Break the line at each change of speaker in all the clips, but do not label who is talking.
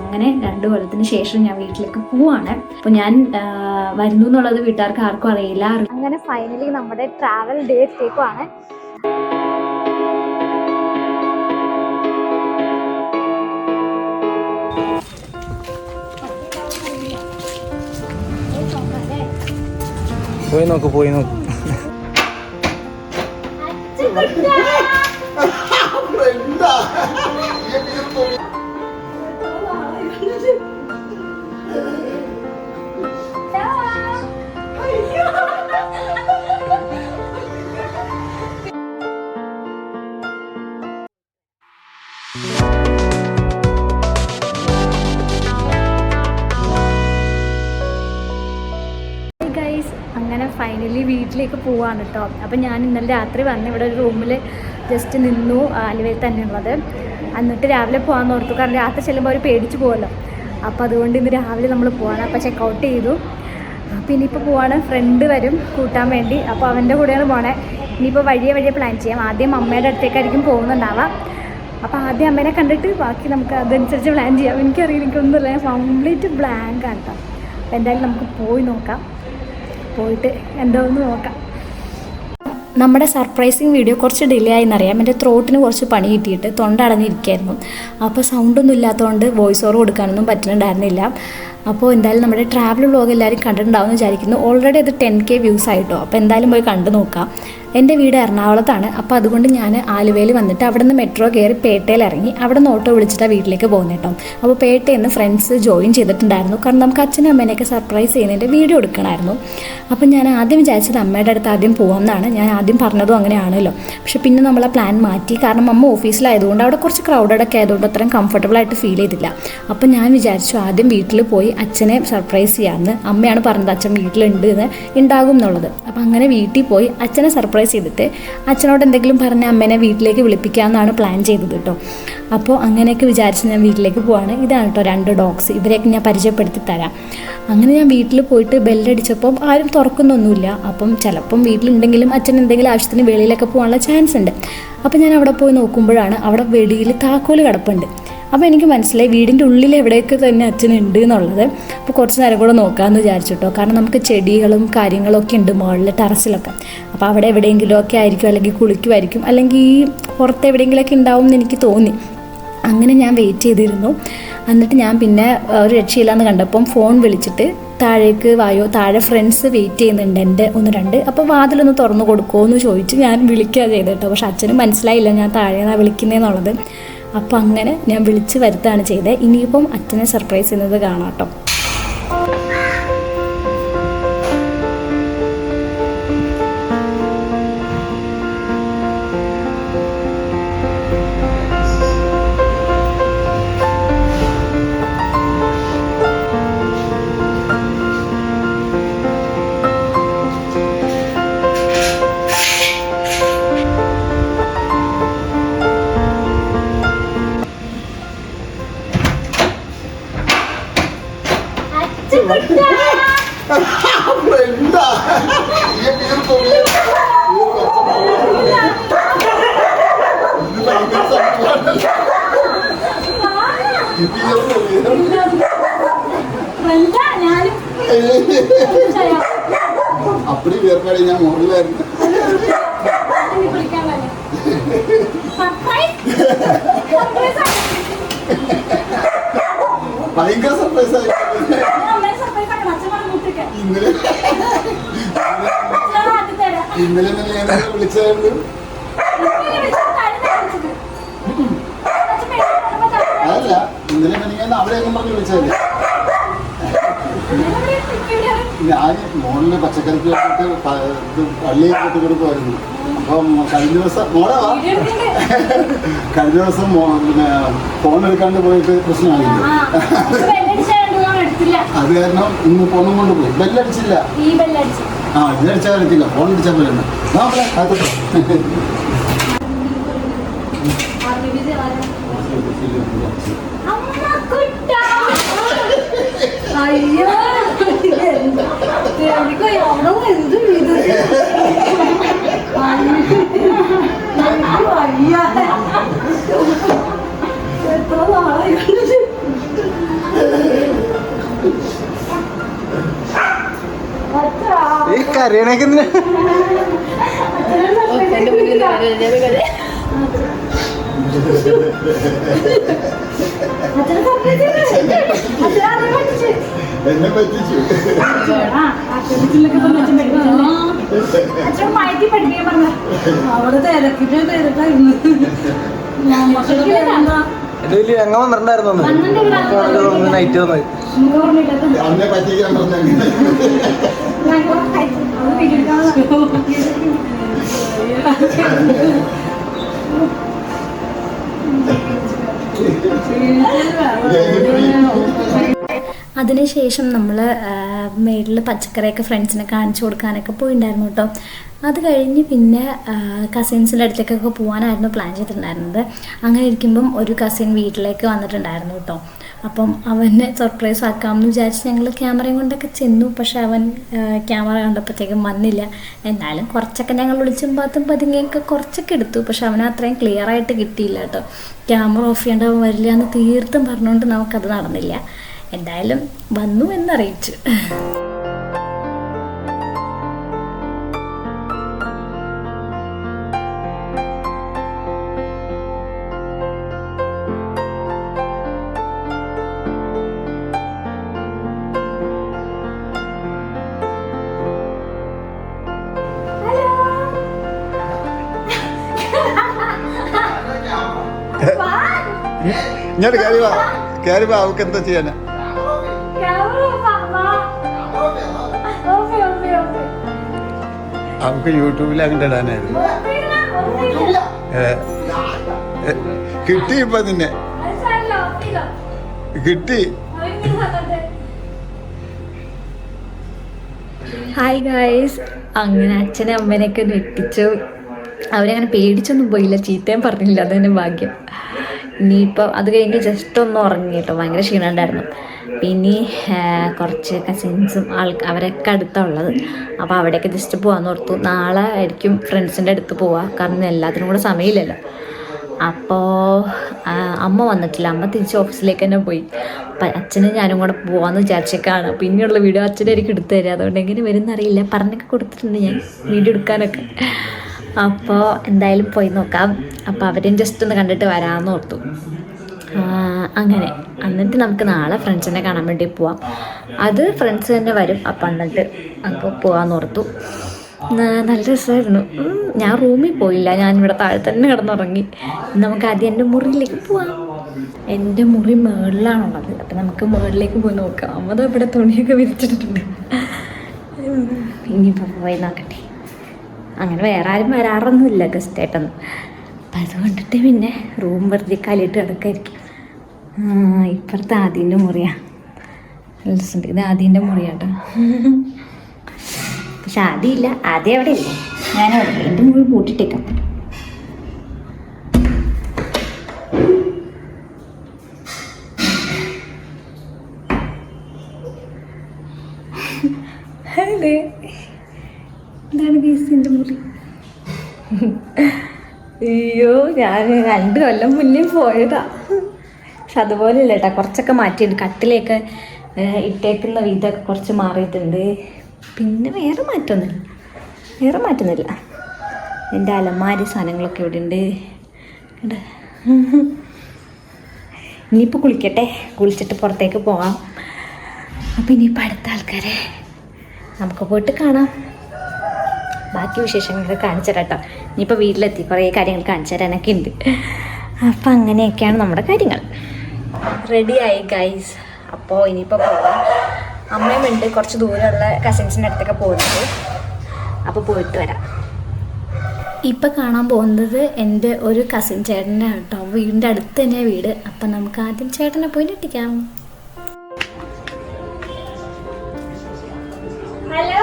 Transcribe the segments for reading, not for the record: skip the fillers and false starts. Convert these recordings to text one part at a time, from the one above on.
അങ്ങനെ 2 കൊല്ലത്തിന് ശേഷം ഞാൻ വീട്ടിലേക്ക് പോവാണ്. അപ്പോൾ ഞാൻ വരുന്നു എന്നുള്ളത് വീട്ടുകാർക്ക് ആർക്കും അറിയില്ല. അങ്ങനെ ഫൈനലി നമ്മുടെ ട്രാവൽ ഡേ എത്തിയേക്കുവാണ്.
പോയി നോക്ക്
അങ്ങനെ ഫൈനലി വീട്ടിലേക്ക് പോവാണ് കേട്ടോ. അപ്പം ഞാൻ ഇന്നലെ രാത്രി വന്ന് ഇവിടെ ഒരു റൂമിൽ ജസ്റ്റ് നിന്നു, ആലുവയിൽ തന്നെയുള്ളത്. എന്നിട്ട് രാവിലെ പോകാമെന്ന് ഓർത്തു, കാരണം രാത്രി ചെല്ലുമ്പോൾ അവർ പേടിച്ച് പോകുമല്ലോ. അപ്പോൾ അതുകൊണ്ട് ഇന്ന് രാവിലെ നമ്മൾ പോവാണ്. അപ്പോൾ ചെക്കൗട്ട് ചെയ്തു. അപ്പോൾ ഇനിയിപ്പോൾ പോവാണ്. ഫ്രണ്ട് വരും കൂട്ടാൻ വേണ്ടി, അപ്പോൾ അവൻ്റെ കൂടെയാണ് പോണേ. ഇനിയിപ്പോൾ വഴിയെ പ്ലാൻ ചെയ്യാം. ആദ്യം അമ്മയുടെ അടുത്തേക്കായിരിക്കും പോകുന്നുണ്ടാവാം. അപ്പോൾ ആദ്യം അമ്മേനെ കണ്ടിട്ട് ബാക്കി നമുക്ക് അതനുസരിച്ച് പ്ലാൻ ചെയ്യാം. എനിക്കറിയില്ല, എനിക്കൊന്നുമില്ല, ഞാൻ കംപ്ലീറ്റ് ബ്ലാങ്ക് ആണ് കേട്ടോ. അപ്പോൾ എന്തായാലും നമുക്ക് പോയി നോക്കാം. പോയിട്ട് എന്താണെന്ന് നോക്കാം. നമ്മുടെ സർപ്രൈസിങ് വീഡിയോ കുറച്ച് ഡിലേ ആയെന്നറിയാം. എൻ്റെ ത്രോട്ടിന് കുറച്ച് പണി കിട്ടിയിട്ട് തൊണ്ട അടഞ്ഞിരിക്കുകയായിരുന്നു. അപ്പോൾ സൗണ്ടൊന്നും ഇല്ലാത്തതുകൊണ്ട് വോയിസ് ഓവർ കൊടുക്കാനൊന്നും പറ്റുന്നുണ്ടായിരുന്നില്ല. അപ്പോൾ എന്തായാലും നമ്മുടെ ട്രാവൽ വ്ളോഗ് എല്ലാവരും കണ്ടിട്ടുണ്ടാവുമെന്ന് വിചാരിക്കുന്നു. ഓൾറെഡി അത് 10K വ്യൂസ് ആയിട്ടോ. അപ്പോൾ എന്തായാലും പോയി കണ്ടു നോക്കാം. എൻ്റെ വീട് എറണാകുളത്താണ്. അപ്പോൾ അതുകൊണ്ട് ഞാൻ ആലുവയിൽ വന്നിട്ട് അവിടെ നിന്ന് മെട്രോ കയറി പേട്ടയിൽ ഇറങ്ങി അവിടെ നിന്ന് ഓട്ടോ വിളിച്ചിട്ടാണ് വീട്ടിലേക്ക് പോകുന്നത് കേട്ടോ. അപ്പോൾ പേട്ടയിൽ നിന്ന് ഫ്രണ്ട്സ് ജോയിൻ ചെയ്തിട്ടുണ്ടായിരുന്നു. കാരണം നമുക്ക് അച്ഛനും അമ്മേനെയൊക്കെ സർപ്രൈസ് ചെയ്യുന്നതിൻ്റെ വീഡിയോ എടുക്കണമായിരുന്നു. അപ്പോൾ ഞാൻ ആദ്യം വിചാരിച്ചത് അമ്മയുടെ അടുത്ത് ആദ്യം പോകാമെന്നാണ്. ഞാൻ ആദ്യം പറഞ്ഞതും അങ്ങനെയാണല്ലോ. പക്ഷേ പിന്നെ നമ്മൾ ആ പ്ലാൻ മാറ്റി. കാരണം അമ്മ ഓഫീസിലായതുകൊണ്ട് അവിടെ കുറച്ച് ക്രൗഡഡൊക്കെ ആയതുകൊണ്ട് അത്രയും കംഫർട്ടബിളായിട്ട് ഫീൽ ചെയ്തില്ല. അപ്പോൾ ഞാൻ വിചാരിച്ചു ആദ്യം വീട്ടിൽ പോയി അച്ഛനെ സർപ്രൈസ് ചെയ്യാമെന്ന്. അമ്മയാണ് പറഞ്ഞത് അച്ഛൻ വീട്ടിലുണ്ട് എന്ന്, ഉണ്ടാകും എന്നുള്ളത്. അപ്പോൾ അങ്ങനെ വീട്ടിൽ പോയി അച്ഛനെ സർപ്രൈസ് ചെയ്തിട്ട് അച്ഛനോട് എന്തെങ്കിലും പറഞ്ഞ് അമ്മേനെ വീട്ടിലേക്ക് വിളിപ്പിക്കാമെന്നാണ് പ്ലാൻ ചെയ്തത് കേട്ടോ. അപ്പോൾ അങ്ങനെയൊക്കെ വിചാരിച്ച് ഞാൻ വീട്ടിലേക്ക് പോവാണ്. ഇതാണ് കേട്ടോ 2 ഡോഗ്സ്. ഇവരെയൊക്കെ ഞാൻ പരിചയപ്പെടുത്തി തരാം. അങ്ങനെ ഞാൻ വീട്ടിൽ പോയിട്ട് ബെല്ലടിച്ചപ്പം ആരും തുറക്കുന്നൊന്നുമില്ല. അപ്പം ചിലപ്പം വീട്ടിലുണ്ടെങ്കിലും അച്ഛൻ എന്തെങ്കിലും ആവശ്യത്തിന് വെളിയിലൊക്കെ പോകാനുള്ള ചാൻസ് ഉണ്ട്. അപ്പോൾ ഞാൻ അവിടെ പോയി നോക്കുമ്പോഴാണ് അവിടെ വെളിയിൽ താക്കോല് കിടപ്പുണ്ട്. അപ്പോൾ എനിക്ക് മനസ്സിലായി വീടിൻ്റെ ഉള്ളിൽ എവിടെയൊക്കെ തന്നെ അച്ഛനുണ്ട് എന്നുള്ളത്. അപ്പോൾ കുറച്ച് നേരം കൂടെ നോക്കാമെന്ന് വിചാരിച്ചിട്ടോ. കാരണം നമുക്ക് ചെടികളും കാര്യങ്ങളൊക്കെ ഉണ്ട് മുകളിൽ ടെറസിലൊക്കെ. അപ്പോൾ അവിടെ എവിടെയെങ്കിലുമൊക്കെ ആയിരിക്കും, അല്ലെങ്കിൽ കുളിക്കുമായിരിക്കും, അല്ലെങ്കിൽ ഈ പുറത്ത് എവിടെയെങ്കിലുമൊക്കെ ഉണ്ടാവും എന്ന് എനിക്ക് തോന്നി. അങ്ങനെ ഞാൻ വെയിറ്റ് ചെയ്തിരുന്നു. എന്നിട്ട് ഞാൻ പിന്നെ ഒരു രക്ഷയില്ലാന്ന് കണ്ടപ്പം ഫോൺ വിളിച്ചിട്ട് താഴേക്ക് വായോ, താഴെ ഫ്രണ്ട്സ് വെയിറ്റ് ചെയ്യുന്നുണ്ട് എൻ്റെ 1-2. അപ്പോൾ വാതിലൊന്ന് തുറന്നു കൊടുക്കുമോ എന്ന് ചോദിച്ച് ഞാൻ വിളിക്കുക ചെയ്തു കേട്ടോ. പക്ഷെ അച്ഛന് മനസ്സിലായില്ല ഞാൻ താഴെയാണ് വിളിക്കുന്നതെന്നുള്ളത്. അപ്പോൾ അങ്ങനെ ഞാൻ വിളിച്ച് വരുത്താണ് ചെയ്തത്. ഇനിയിപ്പം അച്ഛനെ സർപ്രൈസ് ചെയ്യുന്നത് കാണാം കേട്ടോ.
அப்படி வேறுபாடு ഞാൻ മോളിലായിരുന്നു. ഭയങ്കര സർപ്രൈസ് ആയി. ഇന്നലെ വിളിച്ചായിരുന്നു. അതല്ല, ഇന്നലെ ഞാൻ അവിടെയൊക്കെ പറഞ്ഞ് വിളിച്ചതല്ലേ. ഞാൻ മോളില് പച്ചക്കറിക്ക് വേണ്ടിയിട്ട് പള്ളിയിൽ കൊണ്ടു കൊടുക്കുമായിരുന്നു. അപ്പം കഴിഞ്ഞ ദിവസം പിന്നെ ഫോൺ എടുക്കാണ്ട് പോയിട്ട് പ്രശ്നമായില്ല. അത് കാരണം ഇന്ന് ഫോണും കൊണ്ട് പോയി. ബെല്ലടിച്ചില്ല. ഇതടിച്ചാൽ എടുത്തില്ല, ഫോൺ അടിച്ചാൽ പോലെയാണ്.
അയ്യോ
കരയണേക്ക്
എന്നെ പറ്റിച്ചു.
അവിടെ തിരക്കായിരുന്നു.
വലിയ എങ്ങ വന്നിട്ടുണ്ടായിരുന്നു നൈറ്റ് വന്നത്.
അന്നെ പറ്റിക്കാൻ പറഞ്ഞു.
അതിനുശേഷം നമ്മൾ മേളിൽ പച്ചക്കറിയൊക്കെ ഫ്രണ്ട്സിനെ കാണിച്ചു കൊടുക്കാനൊക്കെ പോയിണ്ടായിരുന്നു കേട്ടോ. അത് കഴിഞ്ഞ് പിന്നെ കസിൻസിൻ്റെ അടുത്തേക്കൊക്കെ പോകാനായിരുന്നു പ്ലാൻ ചെയ്തിട്ടുണ്ടായിരുന്നത്. അങ്ങനെ ഇരിക്കുമ്പം ഒരു കസിൻ വീട്ടിലേക്ക് വന്നിട്ടുണ്ടായിരുന്നു കേട്ടോ. അപ്പം അവനെ സർപ്രൈസ് ആക്കാമെന്ന് വിചാരിച്ച് ഞങ്ങൾ ക്യാമറയും കൊണ്ടൊക്കെ ചെന്നു. പക്ഷെ അവൻ ക്യാമറ കണ്ടപ്പോഴത്തേക്കും വന്നില്ല. എന്നാലും കുറച്ചൊക്കെ ഞങ്ങൾ വിളിച്ചും പാത്തും പതുങ്ങിയൊക്കെ കുറച്ചൊക്കെ എടുത്തു. പക്ഷെ അവന് അത്രയും ക്ലിയർ ആയിട്ട് കിട്ടിയില്ല കേട്ടോ. ക്യാമറ ഓഫ് ചെയ്യേണ്ട അവൻ വരില്ല എന്ന് തീർത്തും പറഞ്ഞുകൊണ്ട് നമുക്കത് നടന്നില്ല. എന്തായാലും വന്നു എന്നറിയിച്ചു.
ഇങ്ങോട്ട് കയറി വാ അവക്ക് എന്താ ചെയ്യാനാ? അവക്ക് യൂട്യൂബിൽ അങ്ങോട്ട് ഇടാനായിരുന്നു. കിട്ടി ഇപ്പൊ നിന്നെ കിട്ടി.
ഹായ് ഗായ്സ്, അങ്ങനെ അച്ഛനെ അമ്മേനെയൊക്കെ ഞെട്ടിച്ചു. അവരങ്ങനെ പേടിച്ചൊന്നും പോയില്ല, ചീത്തയും പറഞ്ഞില്ല, അതെന്നെ ഭാഗ്യം. ഇനിയിപ്പോൾ അത് കഴിഞ്ഞ് ജസ്റ്റ് ഒന്ന് ഉറങ്ങി കേട്ടോ, ഭയങ്കര ക്ഷീണമുണ്ടായിരുന്നു. പിന്നെ കുറച്ച് കസിൻസും അവരൊക്കെ അടുത്തുള്ളത്, അപ്പോൾ അവിടെയൊക്കെ ജസ്റ്റ് പോകാമെന്ന് ഓർത്തു. നാളെ ആയിരിക്കും ഫ്രണ്ട്സിൻ്റെ അടുത്ത് പോവുക, കാരണം എല്ലാത്തിനും കൂടെ സമയമില്ലല്ലോ. അപ്പോൾ അമ്മ വന്നിട്ടില്ല, അമ്മ തിരിച്ച് ഓഫീസിലേക്ക് തന്നെ പോയി. അപ്പം അച്ഛനും ഞാനും കൂടെ പോകാമെന്ന് വിചാരിച്ചേക്കാണ്. പിന്നെയുള്ള വീഡിയോ അച്ഛനായിരിക്കും എടുത്തു തരിക, അതുകൊണ്ട് എങ്ങനെ വരുന്നറിയില്ല. പറഞ്ഞൊക്കെ കൊടുത്തിട്ടുണ്ട് ഞാൻ വീഡിയോ എടുക്കാനൊക്കെ. അപ്പോൾ എന്തായാലും പോയി നോക്കാം. അപ്പോൾ അവരെയും ജസ്റ്റ് ഒന്ന് കണ്ടിട്ട് വരാമെന്ന് ഓർത്തു. അങ്ങനെ എന്നിട്ട് നമുക്ക് നാളെ ഫ്രണ്ട്സിനെ കാണാൻ വേണ്ടി പോവാം. അത് ഫ്രണ്ട്സ് തന്നെ വരും. അപ്പം എന്നിട്ട് നമുക്ക് പോകാമെന്ന് ഓർത്തു. നല്ല രസമായിരുന്നു. ഞാൻ റൂമിൽ പോയില്ല, ഞാനിവിടെ താഴെ തന്നെ കിടന്നുറങ്ങി. നമുക്ക് ആദ്യം എൻ്റെ മുറിയിലേക്ക് പോവാം. എൻ്റെ മുറി മുകളിലാണുള്ളത്, അപ്പം നമുക്ക് മുകളിലേക്ക് പോയി നോക്കാം. അമ്മത് ഇവിടെ തുണിയൊക്കെ വിരിച്ചിട്ടുണ്ട്. ഇനിയിപ്പോൾ പോയി നോക്കട്ടെ. അങ്ങനെ വേറെ ആരും വരാറൊന്നുമില്ല ഗസ്റ്റായിട്ടൊന്നും. അപ്പം അതുകൊണ്ടിട്ട് പിന്നെ റൂം വെറുതെ കാലിട്ട് കിടക്കായിരിക്കും. ഇപ്പുറത്തെ ആദ്യൻ്റെ മുറിയാണ്. ഇത് ആദ്യൻ്റെ മുറിയാട്ടോ. പക്ഷെ ആദ്യമില്ല, ആദ്യം അവിടെ ഇല്ല, ഞാനവിടെ എൻ്റെ മുറി പൂട്ടിട്ടേക്കാം. അതെ, എന്താണ് ഗീസിൻ്റെ മുറി? അയ്യോ, ഞാൻ 2 കൊല്ലം മുന്നേ പോയതാ. പക്ഷെ അതുപോലെ ഇല്ല കേട്ടോ, കുറച്ചൊക്കെ മാറ്റിയിട്ടുണ്ട്. കട്ടിലേക്ക് ഇട്ടേക്കുന്ന വിധമൊക്കെ കുറച്ച് മാറിയിട്ടുണ്ട്. പിന്നെ വേറെ മാറ്റൊന്നുമില്ല. എൻ്റെ അലമാരി സാധനങ്ങളൊക്കെ ഇവിടെ ഉണ്ട്. ഇനിയിപ്പോൾ കുളിക്കട്ടെ, കുളിച്ചിട്ട് പുറത്തേക്ക് പോകാം. അപ്പം ഇനിയിപ്പോൾ അടുത്ത ആൾക്കാരെ നമുക്ക് പോയിട്ട് കാണാം. ബാക്കി വിശേഷങ്ങളൊക്കെ കാണിച്ചു തരാം കേട്ടോ. ഇനിയിപ്പോൾ വീട്ടിലെത്തി കുറേ കാര്യങ്ങൾ കാണിച്ചു തരാനൊക്കെ ഉണ്ട്. അപ്പം അങ്ങനെയൊക്കെയാണ് നമ്മുടെ കാര്യങ്ങൾ. റെഡിയായി ഗൈസ്. അപ്പോൾ ഇനിയിപ്പോൾ പോകാം. അമ്മയും ഉണ്ട് കുറച്ച് ദൂരമുള്ള കസിൻസിൻ്റെ അടുത്തൊക്കെ പോകുന്നത്. അപ്പോൾ പോയിട്ട് വരാം. ഇപ്പം കാണാൻ പോകുന്നത് എൻ്റെ ഒരു കസിൻ ചേട്ടൻ്റെ കേട്ടോ. വീടിൻ്റെ അടുത്ത് തന്നെ വീട്. അപ്പം നമുക്ക് ആദ്യം ചേട്ടനെ പോയി ഞെട്ടിക്കാം. ഹലോ,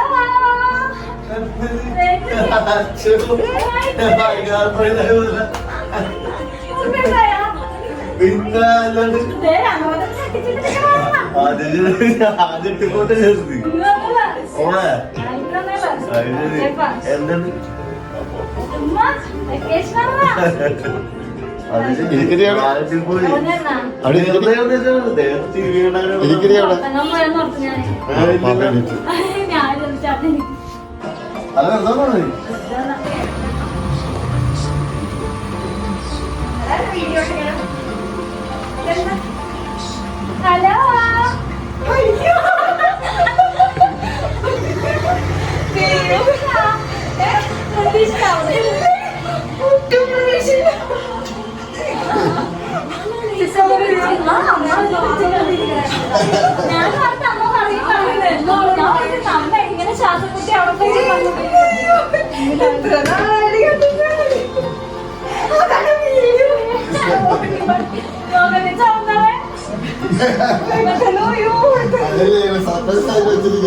അത് വെറുതെ
ഹലോ ഞാൻ ഇങ്ങനെ ശ്വാസം കുട്ടി അവിടെ
സർപ്രൈസ് ആയിട്ട് വെച്ചിട്ട്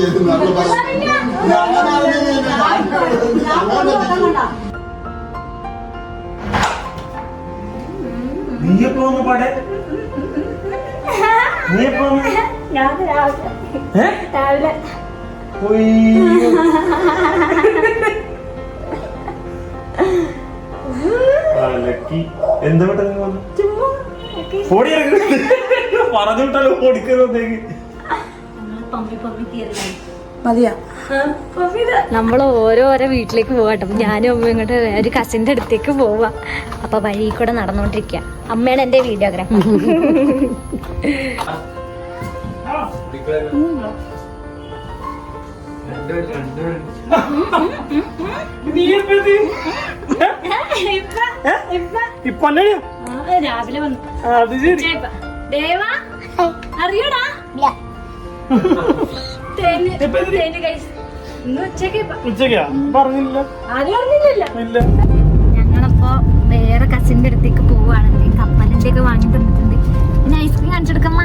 രാവിലെ
എന്താ പറഞ്ഞു വിട്ടാലോ ഓടിക്കുന്നതേക്ക്
മതിയാ
നമ്മൾ ഓരോരോ വീട്ടിലേക്ക് പോവാട്ടോ. അപ്പം ഞാനും അമ്മ ഇങ്ങോട്ട് ഒരു കസിൻ്റെ അടുത്തേക്ക് പോവാ. അപ്പൊ വഴി കൂടെ നടന്നുകൊണ്ടിരിക്കുക. അമ്മയാണ് എൻ്റെ വീഡിയോഗ്രാഫർ. രാവിലെ വന്നു അറിയടാ ഞങ്ങളപ്പോ വേറെ കസിന്റെ അടുത്തേക്ക് പോവാണെങ്കിൽ കപ്പലിന്റെ ഒക്കെ വാങ്ങി തന്നിട്ടുണ്ട്. പിന്നെ ഐസ്ക്രീം കാണിച്ചെടുക്കമ്മ.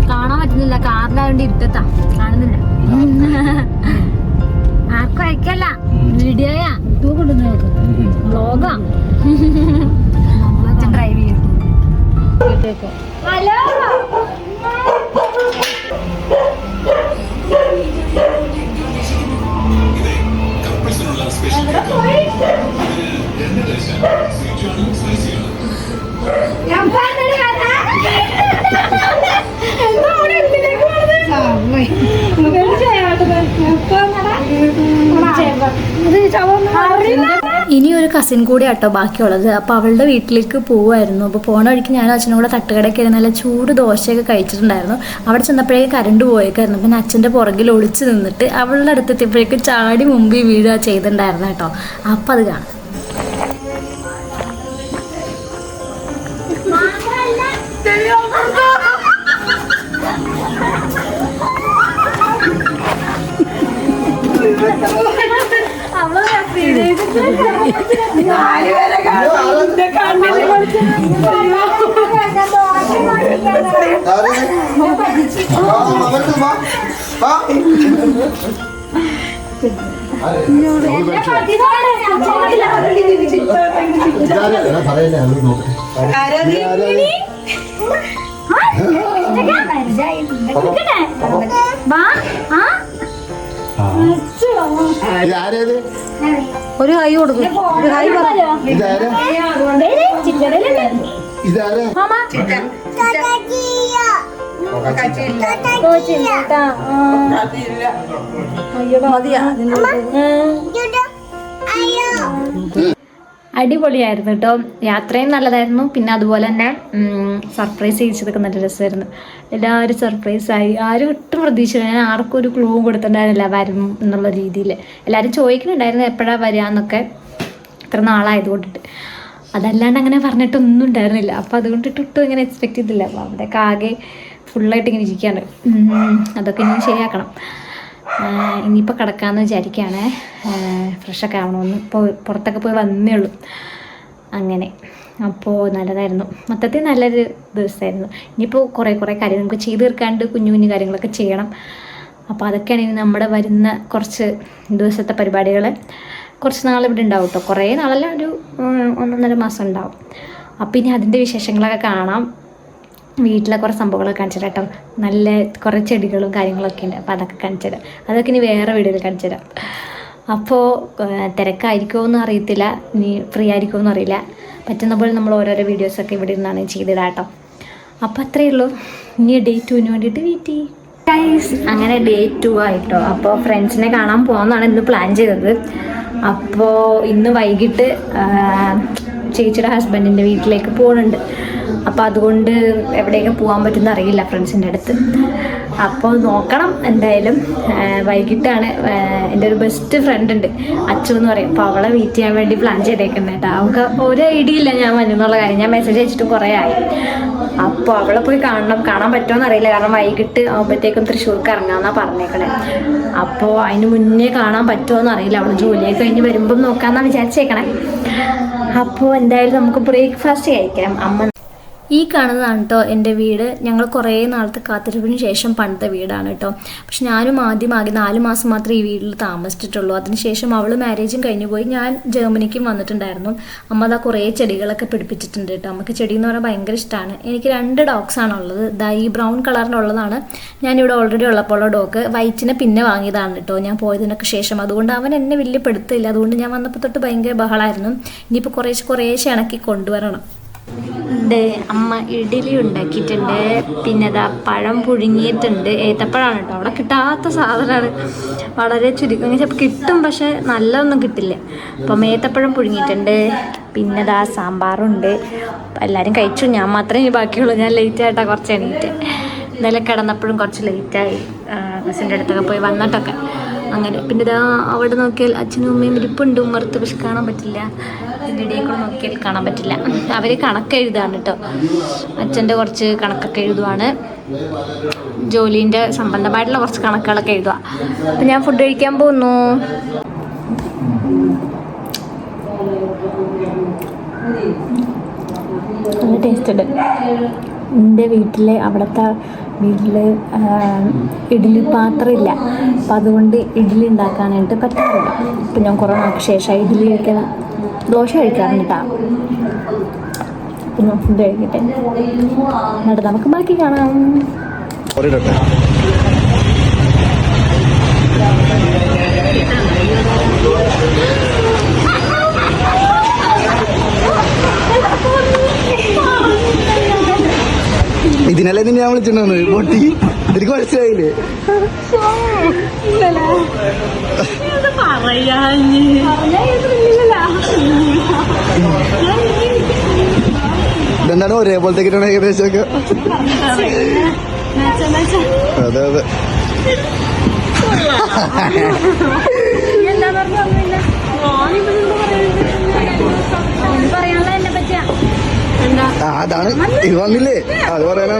കാണാൻ പറ്റുന്നില്ല, കാറിലായോണ്ട് ഇരുത്തത്താ കാണുന്നില്ല. ആർക്കും അയക്കല്ല, വീഡിയോയാ വ്ലോഗാ. നമ്മളച്ഛൻ ഡ്രൈവ് ചെയ്യും. ഹലോ ഇനി ഒരു കസിൻ കൂടി ആട്ടോ ബാക്കിയുള്ളത്. അപ്പോൾ അവളുടെ വീട്ടിലേക്ക് പോവുമായിരുന്നു. അപ്പോൾ പോണ വഴിക്ക് ഞാൻ അച്ഛനും കൂടെ തട്ടുകടയ്ക്ക് നല്ല ചൂട് ദോശയൊക്കെ കഴിച്ചിട്ടുണ്ടായിരുന്നു. അവിടെ ചെന്നപ്പോഴേക്ക് കറണ്ട് പോയേക്കായിരുന്നു. പിന്നെ അച്ഛൻ്റെ പുറകിൽ ഒളിച്ച് നിന്നിട്ട് അവളുടെ അടുത്തെത്തിയപ്പോഴേക്ക് ചാടി മുമ്പിൽ വീഴുക ചെയ്തിട്ടുണ്ടായിരുന്നു കേട്ടോ. അപ്പം അത് കാണാം.
ഒരു ഹൈ കൊടുക്കും. ഒരു ഹൈ പറഞ്ഞു.
അടിപൊളിയായിരുന്നു കേട്ടോ. യാത്രയും നല്ലതായിരുന്നു. പിന്നെ അതുപോലെ തന്നെ സർപ്രൈസ് ചെയ്യിച്ചതൊക്കെ നല്ല രസമായിരുന്നു. എല്ലാവരും സർപ്രൈസായി. ആരും ഒട്ടും പ്രതീക്ഷിച്ചില്ല. ഞാൻ ആർക്കും ഒരു ക്ലൂ കൊടുത്തിട്ടുണ്ടായിരുന്നില്ല വരും എന്നുള്ള രീതിയിൽ. എല്ലാവരും ചോദിക്കുന്നുണ്ടായിരുന്നു എപ്പോഴാണ് വരികയെന്നൊക്കെ, ഇത്ര നാളായതുകൊണ്ടിട്ട്. അതല്ലാണ്ട് അങ്ങനെ പറഞ്ഞിട്ടൊന്നും ഉണ്ടായിരുന്നില്ല. അപ്പോൾ അതുകൊണ്ടിട്ട് ഒട്ടും ഇങ്ങനെ എക്സ്പെക്ട് ചെയ്തില്ല. അപ്പോൾ അവിടെയൊക്കെ ആകെ ഫുള്ളായിട്ട് ഇങ്ങനെ ഇരിക്കുകയാണ്. അതൊക്കെ ഇനി ശരിയാക്കണം. ഇനിയിപ്പോൾ കിടക്കാമെന്ന് വിചാരിക്കുകയാണ്. ഫ്രഷൊക്കെ ആവണമെന്ന്. ഇപ്പോൾ പുറത്തൊക്കെ പോയി വന്നേ ഉള്ളൂ. അങ്ങനെ അപ്പോൾ നല്ലതായിരുന്നു. മൊത്തത്തിൽ നല്ലൊരു ദിവസമായിരുന്നു. ഇനിയിപ്പോൾ കുറേ കാര്യങ്ങൾ നമുക്ക് ചെയ്ത് തീർക്കാണ്ട് കുഞ്ഞു കുഞ്ഞു കാര്യങ്ങളൊക്കെ ചെയ്യണം. അപ്പോൾ അതൊക്കെയാണ് ഇനി നമ്മുടെ വരുന്ന കുറച്ച് ദിവസത്തെ പരിപാടികൾ. കുറച്ച് നാളിവിടെ ഉണ്ടാവും കേട്ടോ. കുറേ നാളല്ല, ഒരു 1.5 മാസം ഉണ്ടാവും. അപ്പോൾ ഇനി അതിൻ്റെ വിശേഷങ്ങളൊക്കെ കാണാം. വീട്ടിലെ കുറേ സംഭവങ്ങളൊക്കെ കാണിച്ചു തരാം കേട്ടോ. നല്ല കുറേ ചെടികളും കാര്യങ്ങളൊക്കെ ഉണ്ട്. അപ്പോൾ അതൊക്കെ കാണിച്ചു തരാം. അതൊക്കെ ഇനി വേറെ വീഡിയോയിൽ കാണിച്ചു തരാം. അപ്പോൾ തിരക്കായിരിക്കുമോ അറിയത്തില്ല, ഇനി ഫ്രീ ആയിരിക്കുമോ അറിയില്ല. പറ്റുന്ന പോലെ നമ്മൾ ഓരോരോ വീഡിയോസൊക്കെ ഇവിടെ നിന്നാണ് ചെയ്തിടാം കേട്ടോ. അപ്പോൾ അത്രയേ ഉള്ളൂ. ഇനി ഡേ 2 വേണ്ടിയിട്ട് വെയിറ്റ് ചെയ്യും. അങ്ങനെ ഡേ 2 ആയിട്ടോ. അപ്പോൾ ഫ്രണ്ട്സിനെ കാണാൻ പോകാമെന്നാണ് ഇന്ന് പ്ലാൻ ചെയ്തത്. അപ്പോൾ ഇന്ന് വൈകിട്ട് ചേച്ചിയുടെ ഹസ്ബൻഡിൻ്റെ വീട്ടിലേക്ക് പോകുന്നുണ്ട്. അപ്പോൾ അതുകൊണ്ട് എവിടെയൊക്കെ പോകാൻ പറ്റുമെന്ന് അറിയില്ല ഫ്രണ്ട്സിൻ്റെ അടുത്ത്. അപ്പോൾ നോക്കണം എന്തായാലും. വൈകിട്ടാണ്. എൻ്റെ ഒരു ബെസ്റ്റ് ഫ്രണ്ട് ഉണ്ട്, അച്ചു എന്ന് പറയും. അപ്പോൾ അവളെ മീറ്റ് ചെയ്യാൻ വേണ്ടി പ്ലാൻ ചെയ്തേക്കുന്നത് കേട്ടോ. അവൾക്ക് ഒരു ഐഡിയ ഇല്ല ഞാൻ വന്നെന്നുള്ള കാര്യം. ഞാൻ മെസ്സേജ് അയച്ചിട്ട് കുറേ ആയി. അപ്പോൾ അവളെ പോയി കാണാൻ പറ്റുമോയെന്ന് അറിയില്ല. കാരണം വൈകിട്ട് ആകുമ്പോഴത്തേക്കും തൃശ്ശൂർക്ക് ഇറങ്ങാമെന്നാണ് പറഞ്ഞേക്കണേ. അപ്പോൾ അതിന് മുന്നേ കാണാൻ പറ്റുമോയെന്ന് അറിയില്ല. അവൾ ജോലിയൊക്കെ കഴിഞ്ഞ് വരുമ്പം നോക്കാമെന്നാണ് വിചാരിച്ചേക്കണേ. അപ്പോൾ എന്തായാലും നമുക്ക് ബ്രേക്ക്ഫാസ്റ്റ് കഴിക്കാം. അമ്മ ഈ കാണുന്നതാണ് കേട്ടോ എൻ്റെ വീട്. ഞങ്ങൾ കുറേ നാളത്തെ കാത്തിരിപ്പിന് ശേഷം പണ്ടത്തെ വീടാണ് കേട്ടോ. പക്ഷെ ഞാനും ആദ്യം 4 മാസം മാത്രമേ ഈ വീട്ടിൽ താമസിച്ചിട്ടുള്ളൂ. അതിനുശേഷം അവൾ മാരേജും കഴിഞ്ഞു പോയി. ഞാൻ ജർമ്മനിക്കും വന്നിട്ടുണ്ടായിരുന്നു. അമ്മ അതാ കുറേ ചെടികളൊക്കെ പിടിപ്പിച്ചിട്ടുണ്ട് കേട്ടോ. നമുക്ക് ചെടി എന്ന് പറഞ്ഞാൽ ഭയങ്കര ഇഷ്ടമാണ്. എനിക്ക് 2 ഡോഗ്സാണ് ഉള്ളത്. ഇതാ ഈ ബ്രൗൺ കളറിനുള്ളതാണ് ഞാനിവിടെ ഓൾറെഡി ഉള്ളപ്പോൾ ഡോഗ്. വൈറ്റിനെ പിന്നെ വാങ്ങിയതാണ് കേട്ടോ ഞാൻ പോയതിനൊക്കെ ശേഷം. അതുകൊണ്ട് അവൻ എന്നെ വലിയ പെടുത്തില്ല. അതുകൊണ്ട് ഞാൻ വന്നപ്പോൾ തൊട്ട് ഭയങ്കര ബഹളമായിരുന്നു. ഇനിയിപ്പോൾ കുറേശ്ശെ ഇണക്കി കൊണ്ടുവരണം. അമ്മ ഇഡ്ഡലി ഉണ്ടാക്കിയിട്ടുണ്ട്. പിന്നെ അതാ പഴം പുഴുങ്ങിയിട്ടുണ്ട്. ഏത്തപ്പഴമാണ് കേട്ടോ. അവിടെ കിട്ടാത്ത സാധനമാണ്. വളരെ ചുരുക്കം ചിലപ്പോൾ കിട്ടും, പക്ഷെ നല്ലതൊന്നും കിട്ടില്ല. അപ്പം ഏത്തപ്പഴം പുഴുങ്ങിയിട്ടുണ്ട്. പിന്നെ അതാ സാമ്പാറുണ്ട്. എല്ലാവരും കഴിച്ചു, ഞാൻ മാത്രമേ ഇനി ബാക്കിയുള്ളൂ. ഞാൻ ലേറ്റായിട്ടാണ് കുറച്ച് എണീറ്റ്. ഇന്നലെ കിടന്നപ്പോഴും കുറച്ച് ലേറ്റായി. ബസ്സിൻ്റെ അടുത്തൊക്കെ പോയി വന്നിട്ടൊക്കെ അങ്ങനെ. പിന്നെ ഇതാ അവിടെ നോക്കിയാൽ അച്ഛനും അമ്മയും ഇരിപ്പുണ്ട് ഉമ്മർത്ത്. പക്ഷെ കാണാൻ പറ്റില്ല. ഇതിൻ്റെ ഇടയിൽ കൂടെ നോക്കിയാൽ കാണാൻ പറ്റില്ല. അവർ കണക്ക് എഴുതുകയാണ് കേട്ടോ. അച്ഛൻ്റെ കുറച്ച് കണക്കൊക്കെ എഴുതുവാണ്. ജോലീൻ്റെ സംബന്ധമായിട്ടുള്ള കുറച്ച് കണക്കുകളൊക്കെ എഴുതുക. അപ്പം ഞാൻ ഫുഡ് കഴിക്കാൻ പോകുന്നു. നല്ല ടേസ്റ്റ് ഉണ്ട്. എൻ്റെ അവിടുത്തെ വീട്ടിൽ ഇഡ്ഡലി പാത്രമില്ല. അപ്പം അതുകൊണ്ട് ഇഡ്ഡലി ഉണ്ടാക്കാനായിട്ട് പറ്റാറില്ല. ഇപ്പം ഞാൻ കുറേ നാൾക്ക് ശേഷം ഇഡ്ഡലി കഴിക്കാൻ ദോശ കഴിക്കാറുണ്ട് കേട്ടോ. അപ്പം ഞാൻ ഫുഡ് കഴിക്കട്ടെ. എന്നിട്ട് നമുക്ക് ബാക്കി കാണാം.
ഇതിനല്ലേ നിന്നെ ഞാൻ വിളിച്ചിട്ടുണ്ടോ പൊട്ടി? എനിക്ക് മനസ്സിലായില്ലേ? ഇതെന്താണ് ഒരേപോലത്തേക്കിട്ടാണ് ഏകദേശമൊക്കെ? അതെ അതെ. അതാണ് ഇത് വന്നില്ലേ, അത് പറയാനാ.